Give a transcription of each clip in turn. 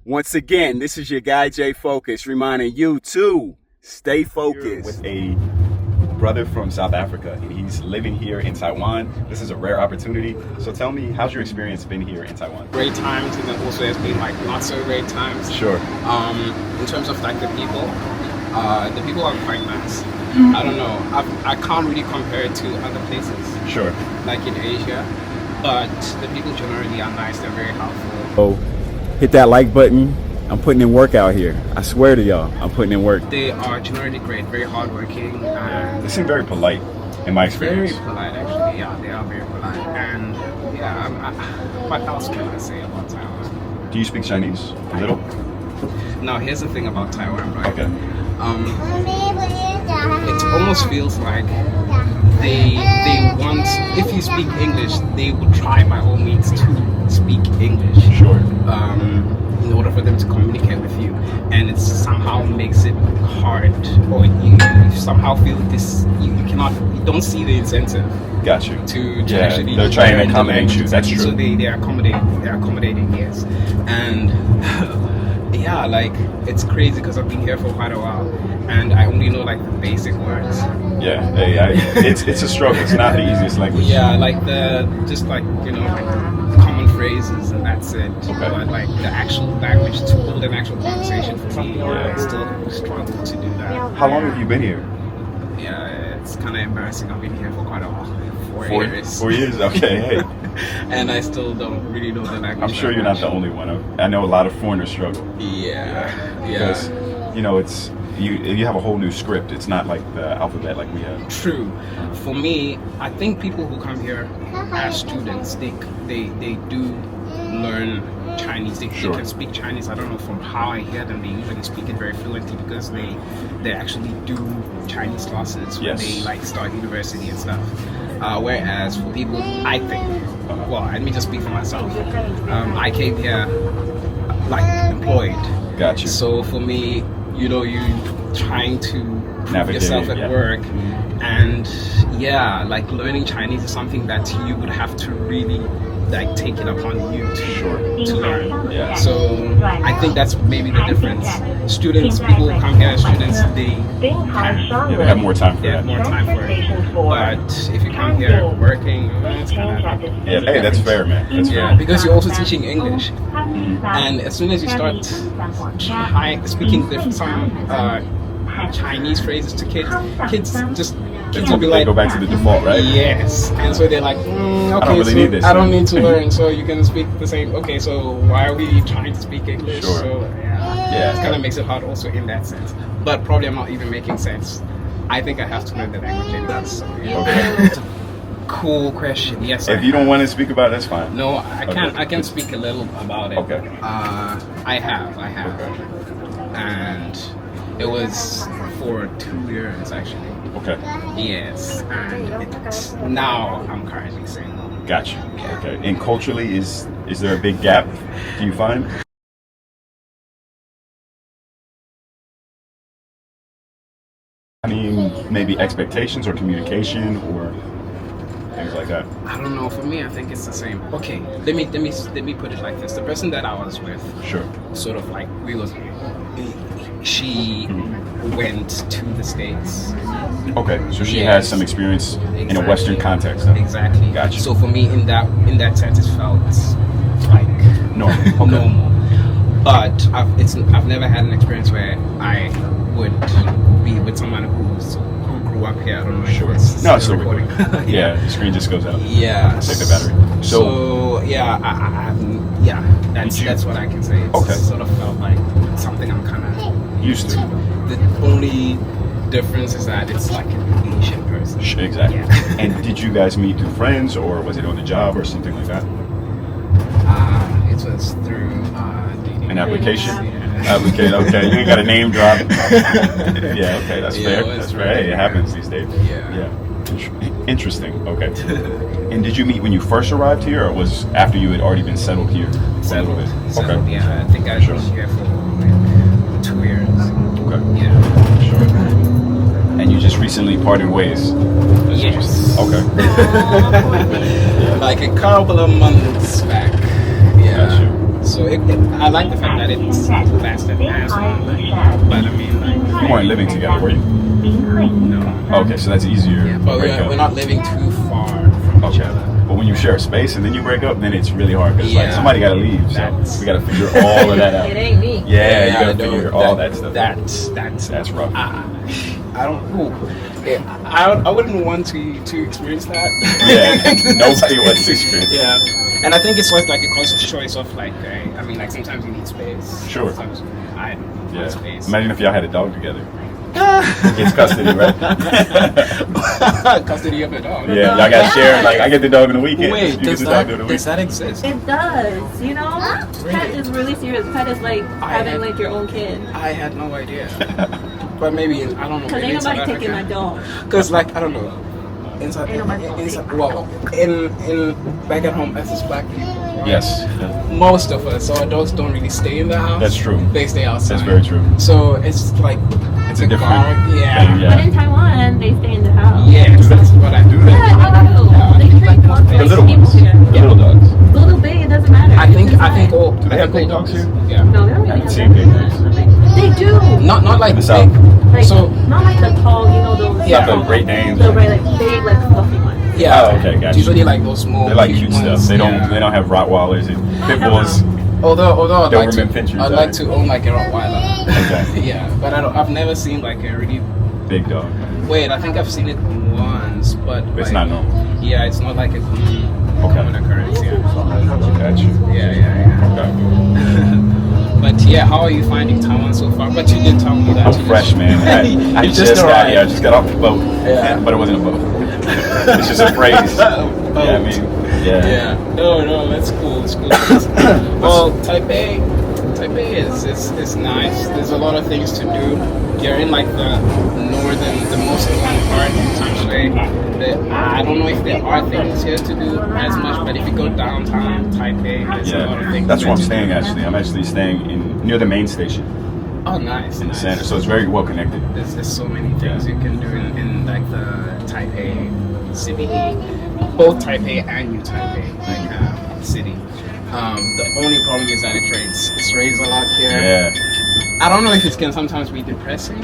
Once again, this is your guy Jay Focus, reminding you to stay focused. With a brother from South Africa, and he's living here in Taiwan. This is a rare opportunity. So tell me, how's your experience been here in Taiwan? Great times, and then also has been like not so great times. Sure. In terms of like the people are quite nice. I don't know. I can't really compare it to other places. Sure. Like in Asia, but the people generally are nice. They're very helpful. So hit that like button. I'm putting in work out here. I swear to y'all, I'm putting in work. They are generally great, very hardworking. They seem very polite, in my experience. Very polite, actually. Yeah, they are very polite. And yeah, what else can I say about Taiwan? Do you speak Chinese? A little? Now, here's the thing about Taiwan, right? Okay. It almost feels like they want, if you speak English, they would try by all means to speak English. Sure. In order for them to communicate with you, and it somehow makes it hard, or you somehow feel this, you don't see the incentive. Got you. To actually they're trying to accommodate you. That's true. So they're accommodating, yes. And yeah, like it's crazy because I've been here for quite a while, and I only know like the basic words. Yeah, it's a struggle. It's not the easiest language. Yeah, like like common phrases, and that's it. Okay. But like the actual language, to hold an actual conversation for me, I still struggle to do that. How long have you been here? Yeah, it's kind of embarrassing. I've been here for quite a while. 4 years. 4 years? Okay, hey. And I still don't really know the language. I'm sure you're not the only one. I know a lot of foreigners struggle. Yeah. Because, it's you have a whole new script. It's not like the alphabet like we have. True. For me, I think people who come here as students, they do learn Chinese. They can speak Chinese. I don't know, from how I hear them, they usually speak it very fluently because they actually do Chinese classes when they like start university and stuff. Whereas for people, I think, well, let me just speak for myself. I came here like employed. Gotcha. So for me, you're trying to prove yourself at work, and like learning Chinese is something that you would have to really like take it upon you to learn. Yeah. So I think that's maybe the difference. Students, people who come here as students, they have more time for that. More time for it. But if you come here working, it's kind of hey, that's fair, man. That's fair. Because you're also teaching English, and as soon as you start speaking some Chinese phrases to kids will be like, go back to the default, right? Yes. And so they're like, okay, I don't need to learn, so you can speak the same. Okay, so why are we trying to speak English? Sure. So it kind of makes it hard also in that sense. But probably I'm not even making sense. I think I have to learn the language anyway. So, Okay. Cool question. Yes. If you don't want to speak about it, that's fine. No, I can. I can speak a little about it. Okay. I have. Okay. And it was for 2 years actually. Okay. Yes, and now I'm currently single. Gotcha. Okay. And culturally, is there a big gap? Do you find? I mean, maybe expectations or communication or things like that. I don't know. For me, I think it's the same. Okay, let me put it like this: the person that I was with, sort of like she went to the States. Okay, so she has some experience in a Western context. Huh? Exactly. Gotcha. So for me, in that sense, it felt like normal. Normal. But I've never had an experience where I would be with someone who grew up here. I don't know. Sure. It's still recording. Yeah, the screen just goes out. Yeah. Take the battery. So that's what I can say. It sort of felt like something I'm kind of used to. The only difference is that it's like an Asian person. Exactly. Yeah. And did you guys meet through friends, or was it on the job, or something like that? It was through dating. An application? Yeah. Okay. You ain't got a name drop. Yeah, okay, that's fair. That's fair. Hey, it happens these days. Yeah. Interesting. Okay. And did you meet when you first arrived here, or was after you had already been settled here? Settled. Okay. Yeah, I think I was here for like 2 years. Okay. Yeah. Sure. And you just recently parted ways? Yes. Okay. Like a couple of months back. Yeah. Gotcha. So I like the fact that it's lasted as long. But I mean, like, You weren't living together, were you? no. Okay, so that's easier. Yeah, to but break up. we're not living too far from each other. But when you share a space and then you break up, then it's really hard because like Yeah. somebody got to leave. So That's- we got to figure all of that out. It ain't me. Yeah, you got to no, figure all that stuff. That's rough. I don't know. I wouldn't want to experience that. Yeah, nobody wants to experience. Yeah, and I think it's like a conscious choice of like, I mean, like sometimes you need space. Sure. Sometimes I don't Yeah. need space. Imagine if y'all had a dog together. Gets custody, right? Custody of a dog. Yeah, y'all got shared. Like I get the dog in the weekend. Wait, you get does the dog in the does weekend. that exist? It does, you know? Pet is really serious. Pet is like having had- like your own kid. I had no idea. But maybe I don't know. Because ain't nobody taking my dog. Because like I don't know. Inside, Ain't nobody gonna take my well, in back at home as us black people, Yes, most of us, our dogs don't really stay in the house. that's true. They stay outside. That's very true. So it's like It's a the different guard, thing, yeah. yeah. But in Taiwan, they stay in the house. Yeah, that's what I do. Do they? Yeah, they do. They treat dogs The like little people ones, here. the little dogs. Little, big, it doesn't matter. I think It's all. Do they have big dogs here? Yeah. No, they don't I really haven't have seen big that. dogs. They do. Not like The big. South. Like, So not like the tall, you know, those. Yeah. Not the Great Danes. The right, like big, like fluffy ones. yeah. Oh, okay, gotcha. Usually like those small. They like cute stuff. ones. They don't. Yeah. They don't have Rottweilers and pit bulls. Although I'd like Doberman pinschers, I'd like to own like a Rottweiler. Okay. Yeah, but I've never seen like a really. Big dog. Wait, I think I've seen it once, but It's like, not normal. Yeah, it's not like a common occurrence. Yeah. Gotcha. Yeah. Okay. But yeah, how are you finding Taiwan so far? But you did tell me that. I'm fresh, man. I You just got arrived. here. I just got off the boat. Yeah. But it wasn't a boat. It's just a phrase. Oh. Yeah, I mean, yeah. Yeah. No, that's cool. It's cool. Well, Taipei is nice. There's a lot of things to do. You're in like the most northern part of Taipei. I don't know if there are things here to do as much, but if you go downtown Taipei, there's a lot of Yeah, things. that's where I'm to staying do. actually. I'm actually staying near the main station Oh, nice. in the nice. center, so it's very well connected. There's so many things Yeah. you can do in like the Taipei CBD, both Taipei and New Taipei city. The only problem is that it rains. It rains a lot here. Yeah, I don't know if it can sometimes be depressing.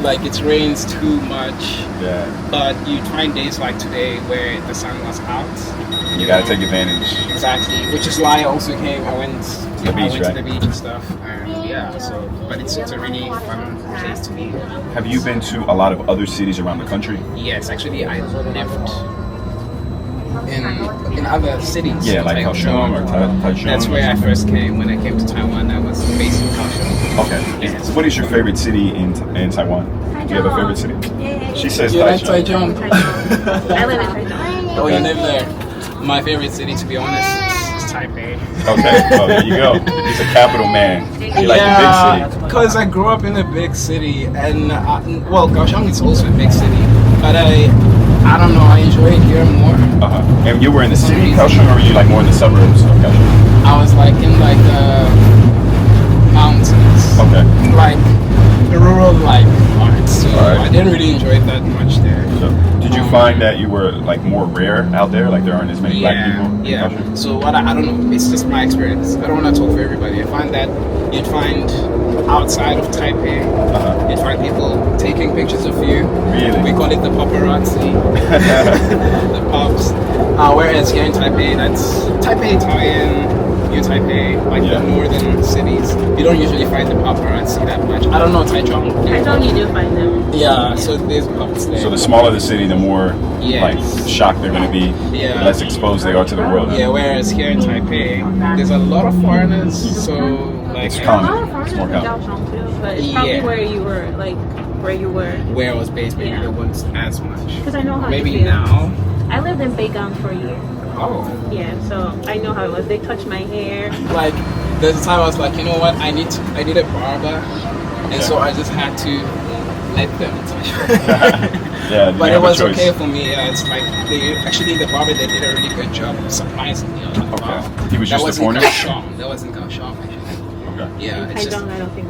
Like it rains too much, yeah. but you find days like today where the sun was out. You gotta take advantage. Exactly, which is why I also came. I went The beach, to right? the beach and stuff. And yeah, so but it's a really fun place to be. Have you been to a lot of other cities around the country? Yes, actually, I lived in other cities. Yeah, like Cashapp or Taichung. That's where I first came. When I came to Taiwan, I was based in Cashapp. Okay. Yes. What is your favorite city in Taiwan? Do you have a favorite city? Yeah. She says You like Taichung. Taichung? I live in Taiwan. Oh, you live there. My favorite city, to be honest, is Taipei. Okay, well there you go. He's a capital man. You like the big city. Because I grew up in a big city, and well, Kaohsiung is also a big city, but I don't know, I enjoy it here more. Uh-huh. And you were in the city of Kaohsiung, or were you like more in the suburbs of Kaohsiung? I was like in like the mountains, Okay. like the rural like part, so Alright. I didn't really enjoy it that much there. So, did you find that you were like more rare out there? Like there aren't as many black people in Yeah. Kaohsiung? So what I don't know. It's just my experience. I don't want to talk for everybody. I find that you'd find outside of Taipei, Uh-huh. you'd find people taking pictures of you. Really? We call it the paparazzi, the pops. Whereas here in Taipei, that's Taipei, Taiwan, New Taipei, like Yeah. the northern cities. You don't usually find the paparazzi that much. I don't know Taichung. I don't need to find them. Yeah. So there's pops there. So the smaller the city, the more Yes. like shocked they're gonna be, Yeah. the less exposed they are to the world. Yeah, whereas here in Taipei, there's a lot of foreigners, so like It's A common. lot of foreigners It's more in common. Kaohsiung too, but it's probably Yeah. where you were, like where you were. where I was based, maybe Yeah. there wasn't as much. Because I know how Maybe you feel. now. I lived in Beigang for a year. Oh, Yeah, so I know how it was. They touched my hair. like there's a time I was like, you know what, I need a barber, and so I just had to let them touch. Yeah, But you it have a was choice. okay for me. Yeah, it's like the barber they did a really good job, surprisingly. Okay. He was That just a wasn't foreigner? Kaohsiung. That wasn't Kaohsiung, actually. Okay. Yeah, it's just. I don't think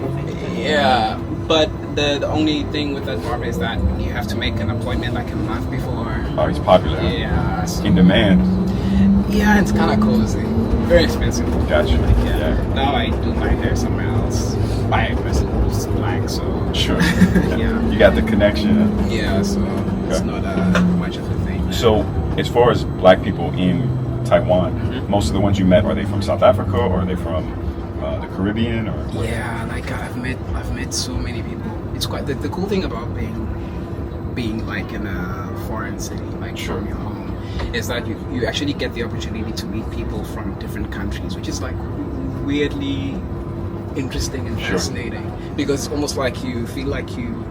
they Yeah, but the only thing with that barber is that you have to make an appointment like a month before. Oh, he's popular. Huh? Yeah. So In demand. Yeah, it's kind of cozy. Very expensive. Gotcha. Yeah. Now I do my hair somewhere else. My person is black, so. Sure. Yeah. You got the connection. Yeah, so it's not much of a thing. So, as far as black people in Taiwan, most of the ones you met, are they from South Africa or are they from the Caribbean? Or Yeah, like I've met so many people. It's quite the cool thing about being like in a foreign city, like from your home, is that you actually get the opportunity to meet people from different countries, which is like weirdly interesting and fascinating, because it's almost like you feel like you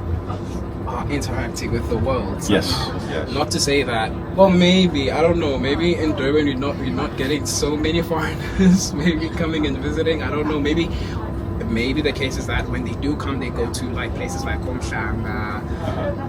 are interacting with the world somehow. Yes. Not to say that, well, maybe, I don't know, maybe in Durban you're not getting so many foreigners maybe coming and visiting, I don't know, maybe the case is that when they do come, they go to like places like Homshanga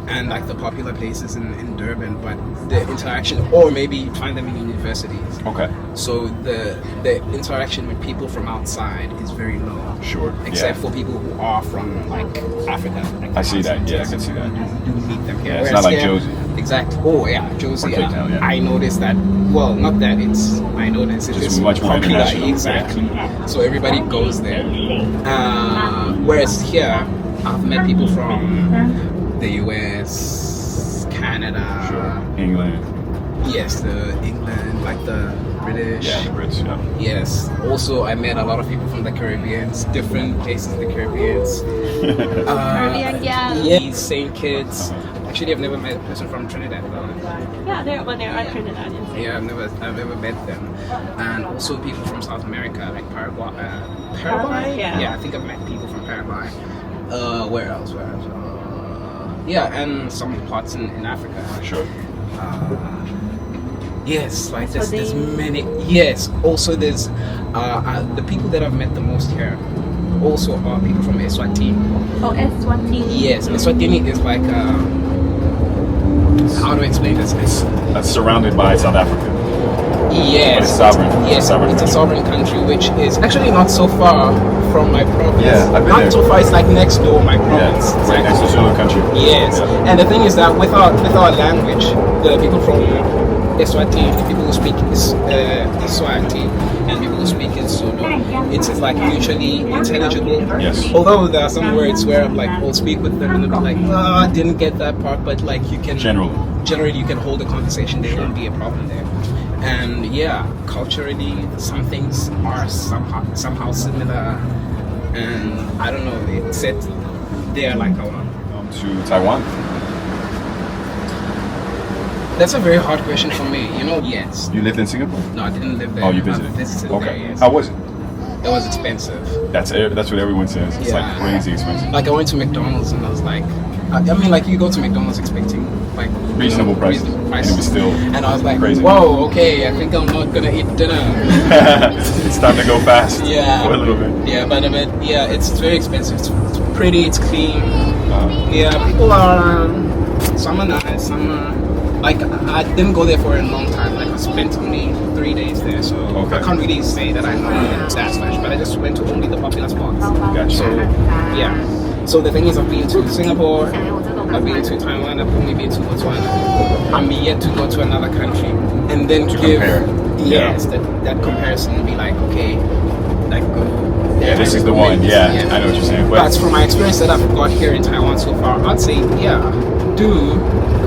and like the popular places in Durban, but the interaction, or maybe you find them in universities. Okay. So the interaction with people from outside is very low. Sure. Except for people who are from like Africa. Like I see that. Yeah, I can see that. You do meet them here. Yeah, it's not like here, Josie. Exactly. Oh yeah, Josie. Cape Town, yeah. I noticed that. Well, not that it's. I noticed it Just is much more popular. international. Exactly. So everybody goes there. Whereas here, I've met people from the US, Canada, England. yes, the England, like the British. Yeah, the Brits. Yeah. Yes. Also, I met a lot of people from the Caribbean, different places in the Caribbean. Caribbean, yeah. Yeah, St. Kitts. Actually, I've never met a person from Trinidad though. Yeah, there are Trinidadians. Yeah, I've never met them. And also people from South America, like Paraguay. Paraguay? Yeah. I think I've met people from Paraguay. Where else? Yeah, and some parts in Africa. Sure. Yes, like there's many. Yes, also there's the people that I've met the most here. Also are people from Eswatini. Oh, Eswatini. Yes, Eswatini is like how do I explain this? That's surrounded by South Africa. Yes, It's sovereign. Yes, it's a sovereign country, which is actually not so far from my province. Yeah, I've been not there. so far. It's like next door, my province. Yeah, right next to Zulu country. Yes, Yeah. and the thing is that with our language, the people from Eswatini, the people who speak Iswati, and people who speak Zulu, it's like mutually intelligible. Yes. Although there are some words where I'm like, I'll speak with them and they'll be like, oh, I didn't get that part, but like you can generally you can hold a conversation. There won't be a problem there. And yeah, culturally, some things are somehow similar, and I don't know. It said they're like To Taiwan. That's a very hard question for me. You know, yes. You lived in Singapore? No, I didn't live there. Oh, you visited? I visited Okay. there, yes. How was it? It was expensive. That's what everyone says. It's like Yeah. crazy expensive. Like I went to McDonald's and I was like, I mean, like you go to McDonald's expecting like Reasonable prices. reasonable And prices. it was still And I was like, crazy. whoa, okay, I think I'm not gonna eat dinner. It's time to go fast. Yeah. For a little bit. Yeah, but yeah, it's very expensive. It's pretty, it's clean. Yeah, people are some are nice, some are like I didn't go there for a long time. Like I spent only 3 days there, so Okay. I can't really say that I know that much. But I just went to only the popular spots. Gotcha. So yeah. So the thing is, I've been to Singapore, I've been to Taiwan, I've only been to Botswana. I'm yet to go to another country and then To give compare. yes that comparison and be like, okay, like go. Yeah, this is the one. Yeah, I know what you're saying. But from my experience that I've got here in Taiwan so far, I'd say, yeah, do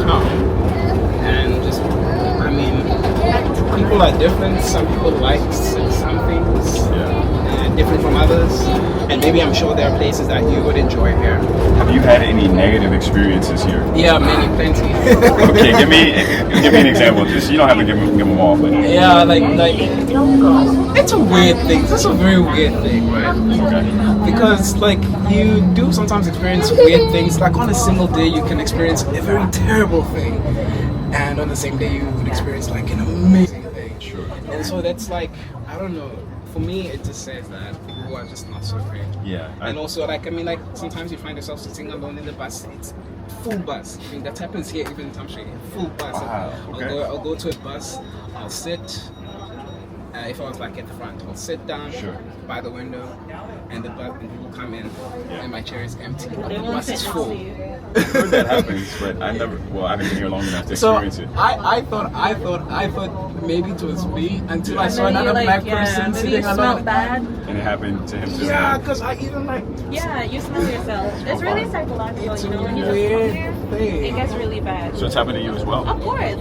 come and just, I mean, people are different. Some people like some things different from others, and maybe I'm sure there are places that you would enjoy here. Have you had any negative experiences here? Yeah, plenty. Okay, give me an example. Just you don't have to give them all, but Yeah, like it's a weird thing. This is a very weird thing, right? okay. Because like you do sometimes experience weird things. Like on a single day, you can experience a very terrible thing, and on the same day, you would experience like an amazing thing. Sure. And so that's like, I don't know. For me, it just says that people are just not so great. Yeah. And also, like, I mean, like, sometimes you find yourself sitting alone in the bus. It's full bus. I mean, that happens here even in Tamshe. Full bus. Wow, okay. I'll go to a bus. I'll sit. If I was like at the front, I'll sit down Sure. by the window, and people come in, and my chair is empty. But They the won't bus sit is next full. to you. I've heard that happens, but I haven't been here long enough to So experience it. I thought maybe it was me until I Yeah. saw Maybe, another like, black yeah, person maybe sitting you alone. smell bad. And it happened to him too. Yeah, because I even like Yeah, you smell yourself. It's really psychological, it's you a know. When you weird it thing. gets really bad. So it's happened to you as well. Of course,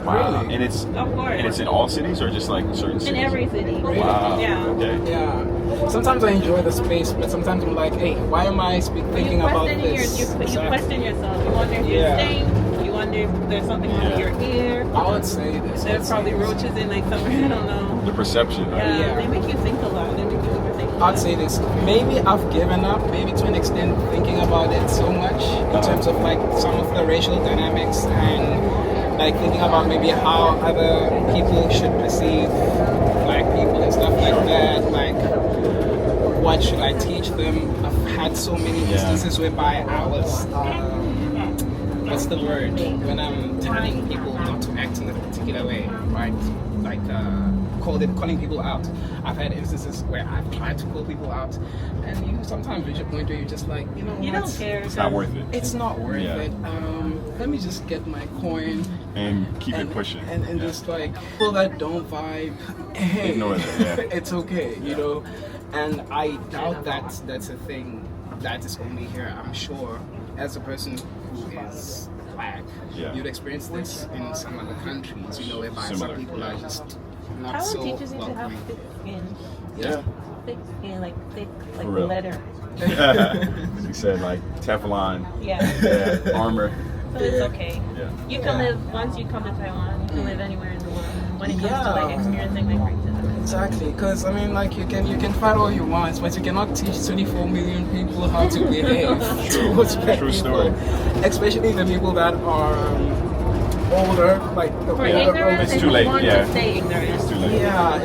Wow. Really? And it's of course. in all cities or just like certain cities? In every city. Wow. Yeah. Okay. Yeah. Sometimes I enjoy the space, but sometimes I'm like, hey, why am I thinking about this? You question yourself. You wonder if Yeah. you're stink. You wonder if there's something wrong with your ear. I would say this. There's probably roaches in like somewhere. I don't know. The perception, right? Yeah, Yeah. they make you think a lot. They make you overthink. a lot. I'd say this. Maybe I've given up, maybe to an extent, thinking about it so much in terms of like some of the racial dynamics and like thinking about maybe how other people should perceive black people and stuff like that. Like, what should I teach them? I've had so many instances whereby I was, what's the word? When I'm telling people not to act in a particular way, right? Like, calling people out. I've had instances where I've tried to call people out, and you sometimes reach a point where you're just like, you know, You don't care. It's not worth it. it's not worth Yeah. it. Let me just get my coin And keep it pushing. and Yeah. just like people that don't vibe, hey, Ignore them, yeah. it's okay, you know. And I doubt that that's a thing that is only here. I'm sure, as a person who is black, Yeah. you'd experience this in some other countries, you know, whereby Similar, some people yeah. are just not Taiwan so teaches you to have welcoming. thick skin. Yeah. Thick skin, like thick, like For real. leather. You said like Teflon, Yeah. yeah, armor. So it's okay. Yeah. You can Yeah. live, once you come to Taiwan, you can live anywhere in the world when it comes to like Yeah. experiencing like racism. Exactly, because I mean, like you can fight all you want, but you cannot teach 24 million people how to behave towards black True people, story. especially the people that are older, like the For older. ignorance, It's if too you late, want yeah. to stay ignorant. It's too late. Yeah,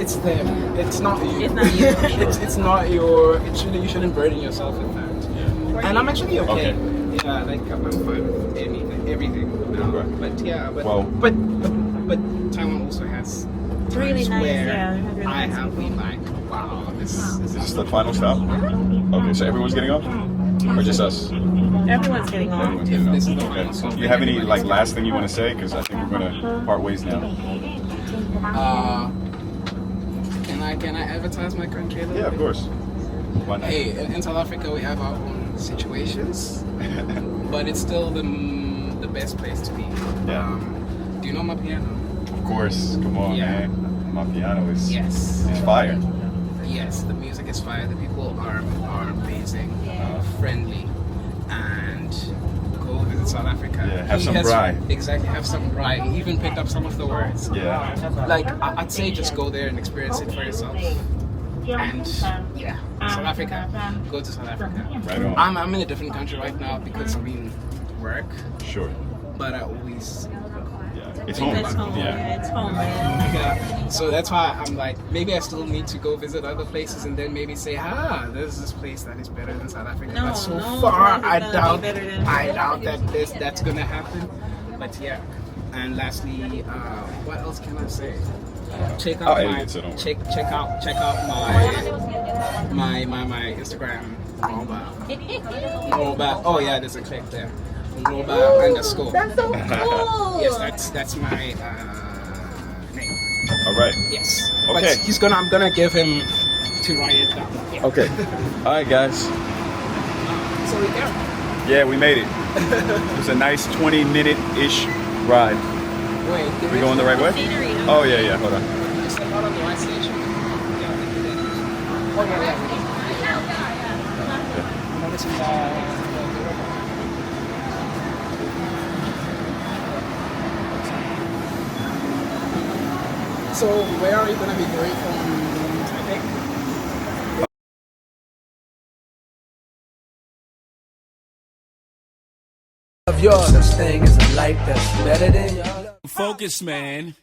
it's them. It's not you. It's not you. it's not your. You shouldn't burden yourself with that. Yeah. And I'm actually okay. Okay. Yeah, like I'm fine with everything. Okay. But yeah, Well- but Taiwan also has It's really times nice, where yeah, it has really I nice have people. been like, wow, this Is is this the final stop? Okay, so everyone's getting off? Or just us? Everyone's getting on. Everyone's getting This is off. the final Okay. stop. Do you have any like last thing you want to say? Because I think we're gonna part ways now. Can I advertise my country a little Yeah, of bit? course. Why not? Hey, in South Africa we have our own situations, but it's still the best place to be. Yeah. Do you know my piano? Of course. Come on, Yeah. man. My piano is Yes. it's fire. Yes, the music is fire. The people are amazing, friendly, and go visit South Africa. Yeah, have He some has- pride. Exactly, have some pride. He even picked up some of the words. Yeah. Like I'd say, just go there and experience it for yourself. And yeah, South Africa, go to South Africa. Right on. I'm in a different country right now because I mean work, Sure. but I always Yeah. It's home. It's home. Yeah. It's home, man. yeah. So that's why I'm like, maybe I still need to go visit other places and then maybe say, there's this place that is better than South Africa. No, but so no far, place is gonna be better than I South doubt Africa. that's gonna happen. But yeah. And lastly, what else can I say? Check out I'll my edit it, so don't worry. check out my Instagram. Roba. Oh yeah, there's a click there. Roba underscore. That's so cool. Yes, that's my name. All right. Yes. Okay. But I'm gonna give him to write it down. Yeah. Okay. All right, guys. So we there. Yeah, we made it. It was a nice 20-minute-ish ride. Wait, did We going the right way? Scenery. Oh yeah, yeah. Hold on. You said not on the right station. Yeah, I think we did. Oh yeah. No, this is So where are you gonna be going from Taipei? Of yours, this thing is a life that's better than yours. Focus, man.